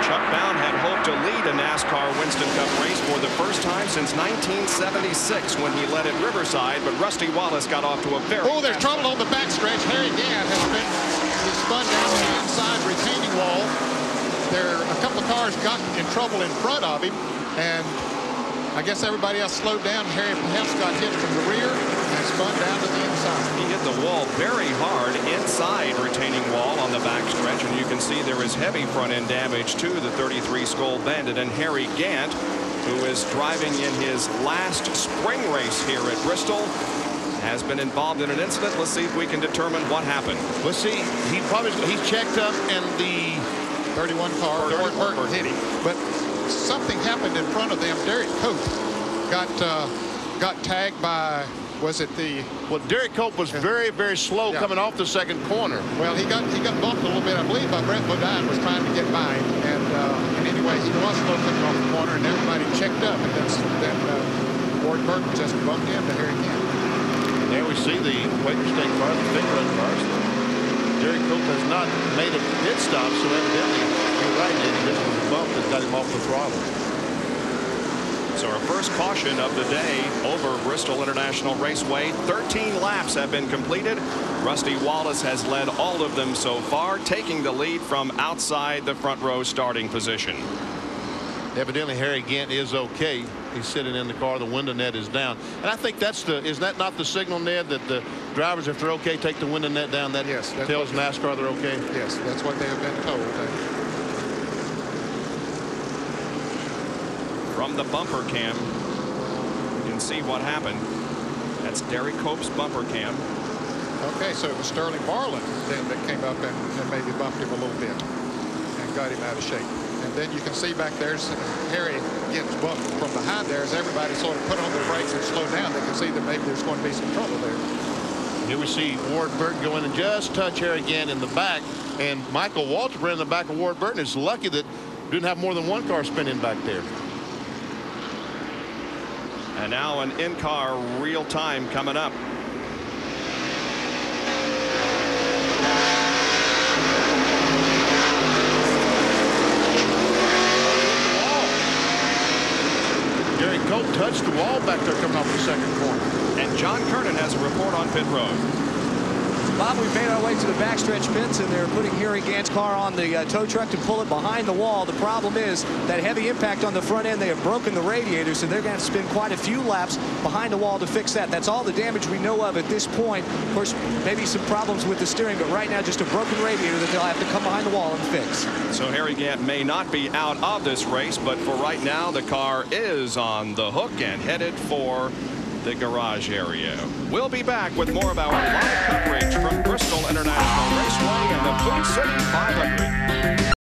Chuck Bound had hoped to lead a NASCAR Winston Cup race for the first time since 1976 when he led at Riverside, but Rusty Wallace got off to a very there's trouble on the backstretch. Harry Gant has spun down to the inside retaining wall. A couple of cars got in trouble in front of him, and I guess everybody else slowed down. Harry perhaps got hit from the rear and spun down to the inside. He hit the wall very hard inside retaining wall on the backstretch, and you can see there is heavy front end damage to the 33 Skoal Bandit. And Harry Gant, who is driving in his last spring race here at Bristol, has been involved in an incident. Let's see if we can determine what happened. Let's see. He's checked up, and the 31 car hit him, but something happened in front of them. Derek Cope got tagged by, was it the... Well, Derek Cope was very, very slow coming off the second corner. Well, he got bumped a little bit, I believe, by Brett Bodine was trying to get by him. And anyway, he was slow coming off the corner, and everybody checked up. And then Ward Burton just bumped into Harry Gant. There we see the Quaker State car, the big run cars. Derek Cope has not made a pit stop, so evidently, you're right, Eddie, this was a bump that got him off the throttle. So our first caution of the day over Bristol International Raceway. 13 laps have been completed. Rusty Wallace has led all of them so far, taking the lead from outside the front row starting position. Evidently, Harry Gant is okay. He's sitting in the car. The window net is down. And I think is that not the signal, Ned, that the drivers, if they're okay, take the window net down? That tells NASCAR they're okay? Yes, that's what they have been told. From the bumper cam, you can see what happened. That's Derek Cope's bumper cam. Okay, so it was Sterling Marlin then that came up and maybe bumped him a little bit and got him out of shape. And then you can see back there's Harry gets bumped from behind there as everybody sort of put on their brakes and slow down. They can see that maybe there's going to be some trouble there. Here we see Ward Burton go in and just touch Harry Gant in the back. And Michael Walter in the back of Ward Burton is lucky that didn't have more than one car spinning back there. And now an in-car real time coming up. Derek Cope touched the wall back there coming off the second corner. And John Kernan has a report on pit road. Bob, we've made our way to the backstretch pits, and they're putting Harry Gant's car on the tow truck to pull it behind the wall. The problem is that heavy impact on the front end. They have broken the radiator, so they're going to have to spin quite a few laps behind the wall to fix that. That's all the damage we know of at this point. Of course, maybe some problems with the steering, but right now just a broken radiator that they'll have to come behind the wall and fix. So Harry Gant may not be out of this race, but for right now, the car is on the hook and headed for the garage area. We'll be back with more of our live coverage from